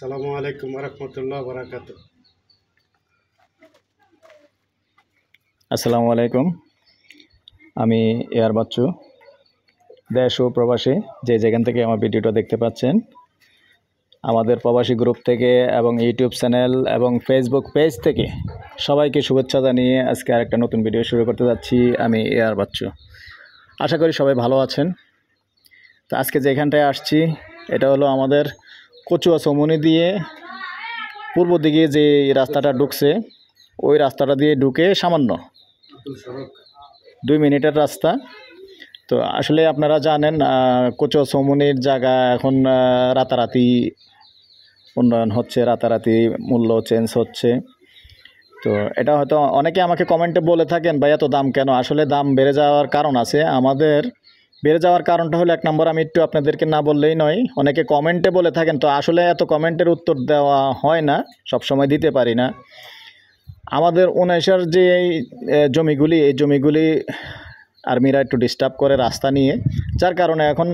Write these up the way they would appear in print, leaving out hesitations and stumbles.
আসসালামু আলাইকুম রহমতুল্লাহ বরাকাত। আসসালামু আলাইকুম। আমি এয়ার বাচ্চু, দেশ ও প্রবাসী যে যেখান থেকে আমার ভিডিওটা দেখতে পাচ্ছেন, আমাদের প্রবাসী গ্রুপ থেকে এবং ইউটিউব চ্যানেল এবং ফেসবুক পেজ থেকে সবাইকে শুভেচ্ছা জানিয়ে আজকে আরেকটা নতুন ভিডিও শুরু করতে যাচ্ছি। আমি এয়ার বাচ্চু, আশা করি সবাই ভালো আছেন। তো আজকে যেখানটায় আসছি এটা হলো আমাদের কচুয়া চৌমুনি দিয়ে পূর্ব দিকে যে রাস্তাটা ঢুকছে, ওই রাস্তাটা দিয়ে ঢুকে সামান্য 2 মিনিটের রাস্তা। তো আসলে আপনারা জানেন কচুয়া চৌমুনির জায়গা এখন রাতারাতি উন্নয়ন হচ্ছে, রাতারাতি মূল্য চেঞ্জ হচ্ছে। তো এটা হয়তো অনেকে আমাকে কমেন্টে বলে থাকেন, ভাই এত দাম কেন? আসলে দাম বেড়ে যাওয়ার কারণ আছে। আমাদের বেড়ে যাওয়ার কারণটা হলো, এক নম্বর আমি একটু আপনাদেরকে না বললেই নয়, অনেকে কমেন্টে বলে থাকেন। তো আসলে এত কমেন্টের উত্তর দেওয়া হয় না, সব সময় দিতে পারি না। আমাদের 19 যে এই জমিগুলি আর্মিরা একটু ডিস্টার্ব করে রাস্তা নিয়ে, যার কারণে এখন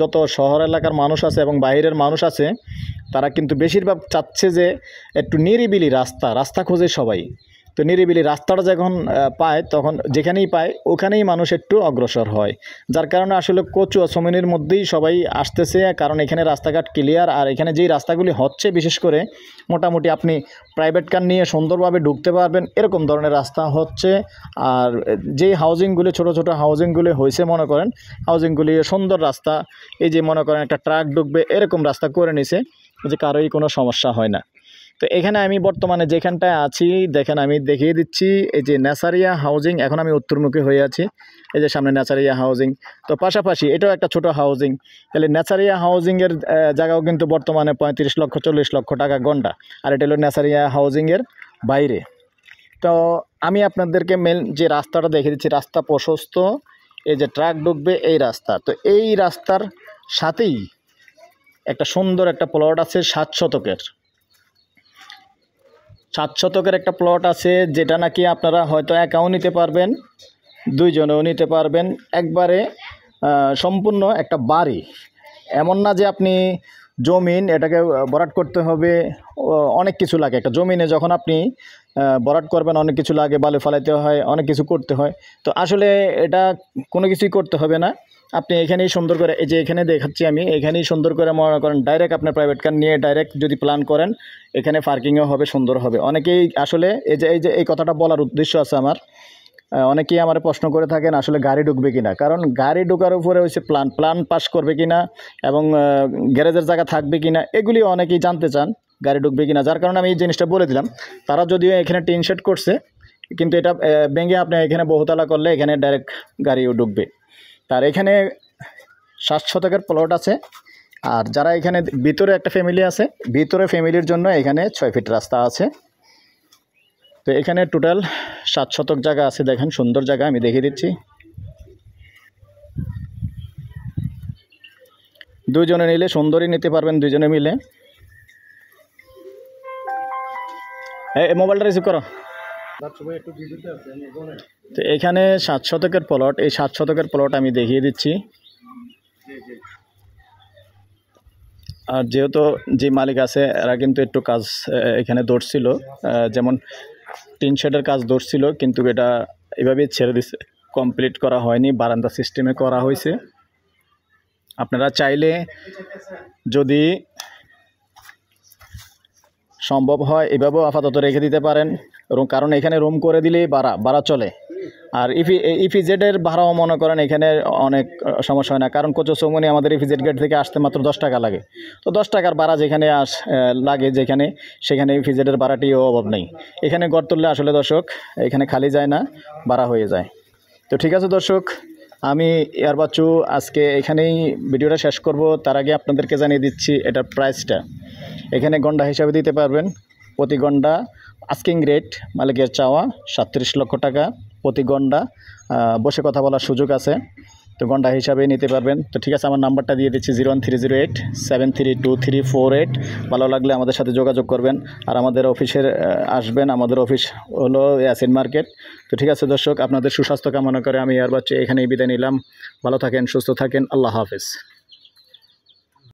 যত শহর এলাকার মানুষ আছে এবং বাইরের মানুষ আছে, তারা কিন্তু বেশিরভাগ চাচ্ছে যে একটু নিরিবিলি রাস্তা খোঁজে সবাই। তো নিরিবিলি রাস্তাটা যখন পায়, তখন যেখানেই পায় ওখানেই মানুষ একটু অগ্রসর হয়, যার কারণে আসলে কচুয়া চৌমুনির মধ্যেই সবাই আসতেছে। কারণ এখানে রাস্তাঘাট ক্লিয়ার, আর এখানে যেই রাস্তাগুলি হচ্ছে বিশেষ করে মোটামুটি আপনি প্রাইভেট কার নিয়ে সুন্দরভাবে ঢুকতে পারবেন, এরকম ধরনের রাস্তা হচ্ছে। আর যেই হাউজিংগুলি ছোট ছোট হাউজিংগুলি হয়েছে, মনে করেন হাউজিংগুলি সুন্দর রাস্তা, এই যে মনে করেন একটা ট্রাক ঢুকবে এরকম রাস্তা করে নিছে, যে কারোই কোনো সমস্যা হয় না। তো এখানে আমি বর্তমানে যেখানটায় আছি দেখেন, আমি দেখিয়ে দিচ্ছি, এই যে নেসারিয়া হাউজিং। এখন আমি উত্তরমুখী হয়ে আছি, এই যে সামনে নেসারিয়া হাউজিং। তো পাশাপাশি এটাও একটা ছোট হাউজিং। তাহলে নেসারিয়া হাউজিংয়ের জায়গাও কিন্তু বর্তমানে 35 লক্ষ 40 লক্ষ টাকা গন্ডা, আর এটা হলো নেসারিয়া হাউজিংয়ের বাইরে। তো আমি আপনাদেরকে মেন যে রাস্তাটা দেখিয়ে দিচ্ছি, রাস্তা প্রশস্ত, এই যে ট্রাক ঢুকবে এই রাস্তা। তো এই রাস্তার সাথেই একটা সুন্দর একটা প্লট আছে 7 শতকের। 7 শতকের একটা প্লট আছে, যেটা নাকি আপনারা হয়তো একাও নিতে পারবেন, 2 জনেও নিতে পারবেন। একবারে সম্পূর্ণ একটা বাড়ি, এমন না যে আপনি জমিন এটাকে ভরাট করতে হবে, অনেক কিছু লাগে। একটা জমিনে যখন আপনি ভরাট করবেন অনেক কিছু লাগে, বালু ফালাইতে হয়, অনেক কিছু করতে হয়। তো আসলে এটা কোনো কিছুই করতে হবে না, আপনি এখানেই সুন্দর করে, এই যে এখানে দেখাচ্ছি আমি, এখানেই সুন্দর করে মনে করেন ডাইরেক্ট আপনার প্রাইভেট কার নিয়ে ডাইরেক্ট যদি প্ল্যান করেন, এখানে পার্কিংও হবে, সুন্দর হবে। অনেকেই আসলে এই কথাটা বলার উদ্দেশ্য আছে আমার, অনেকেই আমার প্রশ্ন করে থাকেন আসলে গাড়ি ঢুকবে কিনা। কারণ গাড়ি ঢোকার উপরে হচ্ছে প্ল্যান পাস করবে কিনা এবং গ্যারেজের জায়গা থাকবে কিনা, এগুলি অনেকেই জানতে চান, গাড়ি ঢুকবে কিনা। যার কারণে আমি এই জিনিসটা বলে দিলাম। তারা যদিও এখানে টিন শেড করছে, কিন্তু এটা ভেঙে আপনি এখানে বহুতলা করলে এখানে ডাইরেক্ট গাড়িও ঢুকবে। তার এখানে 7 শতকের প্লট আছে। আর যারা এখানে ভিতরে একটা ফ্যামিলি আছে, ভিতরে ফ্যামিলির জন্য এখানে 6 ফিট রাস্তা আছে। তো এখানে টোটাল 7 শতক জায়গা আছে, দেখেন সুন্দর জায়গা, আমি দেখিয়ে দিচ্ছি। 2 জনে নিলে সুন্দরই নিতে পারবেন, 2 জনে মিলে। এই মোবাইলটা রিসিভ করো। তো এখানে 7 শতকের প্লট, এই 7 শতকের প্লট আমি দেখিয়ে দিচ্ছি। আর যেহেতু যে মালিক আছে এরা কিন্তু একটু কাজ এখানে ধরছিল, যেমন টিন শেডের কাজ ধরছিল, কিন্তু এটা এভাবেই ছেড়ে দিছে, কমপ্লিট করা হয়নি, বারান্দা সিস্টেমে করা হয়েছে। আপনারা চাইলে যদি সম্ভব হয় এভাবেও আপাতত রেখে দিতে পারেন, কারণ এখানে রুম করে দিলেই ভাড়া চলে। আর ইপিজেডের ভাড়াও মনে করেন এখানে অনেক সমস্যা হয় না, কারণ কচুয়া চৌমুনি আমাদের ইপিজেড গেট থেকে আসতে মাত্র 10 টাকা লাগে। তো 10 টাকার ভাড়া যেখানে লাগে সেখানে ইপিজেডের ভাড়াটিও অভাব নেই। এখানে ঘর তুললে আসলে দর্শক এখানে খালি যায় না, ভাড়া হয়ে যায়। তো ঠিক আছে দর্শক, আমি এয়ার বাচ্চু আজকে এখানেই ভিডিওটা শেষ করব। তার আগে আপনাদেরকে জানিয়ে দিচ্ছি এটার প্রাইসটা। এখানে গন্ডা হিসাবে দিতে পারবেন, প্রতি গন্ডা আস্কিং রেট মালিকের চাওয়া 37 লক্ষ টাকা প্রতি গন্ডা। বসে কথা বলার সুযোগ আছে, তো গন্ডা হিসাবে নিতে পারবেন। তো ঠিক আছে, আমার নাম্বারটা দিয়ে দিচ্ছি 01308732348। ভালো লাগলে আমাদের সাথে যোগাযোগ করবেন, আর আমাদের অফিসের আসবেন। আমাদের অফিস হলো ইয়াসিন মার্কেট। তো ঠিক আছে দর্শক, আপনাদের সুস্বাস্থ্য কামনা করে আমি এয়ার বাচ্চু এখানেই বিদায় নিলাম। ভালো থাকেন, সুস্থ থাকেন, আল্লাহ হাফেজ।